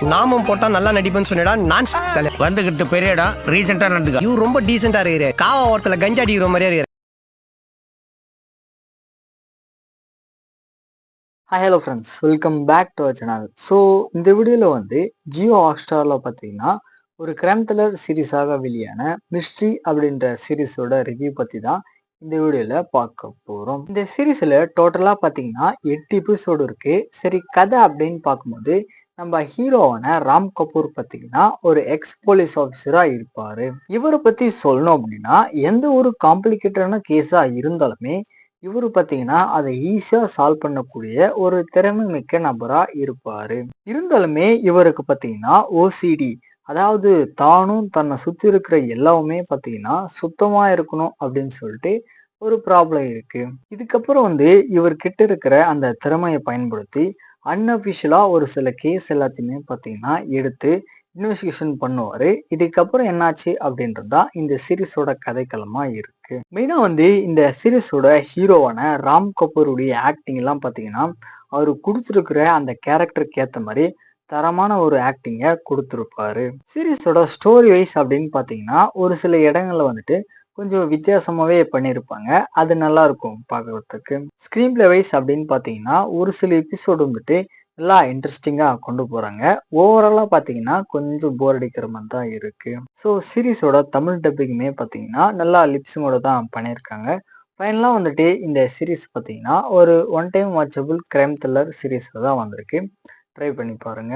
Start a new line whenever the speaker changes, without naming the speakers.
நாமம் போட்டா நல்லா நடிப்பேன்னு சொன்னடா நான் தலை
வந்துகிட்டு பெரிய இடம் ரீசெண்டா நடந்துக்க.
இவரு ரொம்ப டீசெண்டா இருக்கிறாரு. காவா ஓரத்துல கஞ்சா அடிக்கிற மாதிரியா இருக்கிறாரு.
Hi hello friends, welcome back to our channel. So இந்த வீடியோவில் வந்து ஜியோ ஹாட்ஸ்டாரில் பார்த்தீங்கன்னா ஒரு கிரைம் த்ரில்லர் சீரீஸாக வெளியான மிஸ்ட்ரி அப்படின்ற சீரீஸோட ரிவ்யூ பற்றி தான் இந்த வீடியோவில் பார்க்க போகிறோம். இந்த சீரீஸில் டோட்டலாக பார்த்தீங்கன்னா 8 எபிசோடு இருக்குது. சரி, கதை அப்படின்னு பார்க்கும்போது நம்ம ஹீரோவான ராம் கபூர் பார்த்தீங்கன்னா ஒரு எக்ஸ் போலீஸ் ஆஃபீஸராக இருப்பார். இவரை பற்றி சொல்லணும் அப்படின்னா எந்த ஒரு காம்ப்ளிகேட்டடான கேஸாக இருந்தாலுமே இவரு பார்த்தீங்கன்னா அதை ஈஸியா சால்வ் பண்ணக்கூடிய ஒரு திறமை மிக்க நபரா இருப்பாரு. இருந்தாலுமே இவருக்கு பார்த்தீங்கன்னா ஓசிடி, அதாவது தானும் தன்னை சுத்தி இருக்கிற எல்லாமே பார்த்தீங்கன்னா சுத்தமா இருக்கணும் அப்படின்னு சொல்லிட்டு ஒரு ப்ராப்ளம் இருக்கு. இதுக்கப்புறம் வந்து இவர்கிட்ட இருக்கிற அந்த திறமையை பயன்படுத்தி அன்அஃபிஷியலா ஒரு சில கேஸ் எல்லாத்தையுமே பார்த்தீங்கன்னா எடுத்து இன்வெஸ்டிகேஷன் பண்ணுவாரு. இதுக்கப்புறம் என்னாச்சு அப்படின்றது தான் இந்த சீரீஸோட கதைக்களமா இருக்கு. மெயினா வந்து இந்த சீரீஸோட ஹீரோவான ராம் கபூருடைய ஆக்டிங் எல்லாம் பார்த்தீங்கன்னா அவரு கொடுத்துருக்கிற அந்த கேரக்டருக்கு ஏற்ற மாதிரி தரமான ஒரு ஆக்டிங்கை கொடுத்துருப்பாரு. சீரீஸோட ஸ்டோரி வைஸ் அப்படின்னு பார்த்தீங்கன்னா ஒரு சில இடங்கள்ல வந்துட்டு கொஞ்சம் வித்தியாசமாவே பண்ணியிருப்பாங்க. அது நல்லா இருக்கும் பார்க்கறதுக்கு. ஸ்க்ரீன் பிளே வைஸ் அப்படின்னு பார்த்தீங்கன்னா ஒரு சில எபிசோடு வந்துட்டு நல்லா இன்ட்ரெஸ்டிங்கா கொண்டு போறாங்க. ஓவராலா பார்த்தீங்கன்னா கொஞ்சம் போர் அடிக்கிற மாதிரி தான் இருக்கு. ஸோ சீரீஸோட தமிழ் டப்பிங்குமே பார்த்தீங்கன்னா நல்லா லிப்ஸிங்கோட தான் பண்ணியிருக்காங்க. ஃபைனலாக வந்துட்டு இந்த சீரீஸ் பார்த்தீங்கன்னா ஒரு one time watchable crime thriller சீரீஸில் தான் வந்திருக்கு. ட்ரை பண்ணி பாருங்க.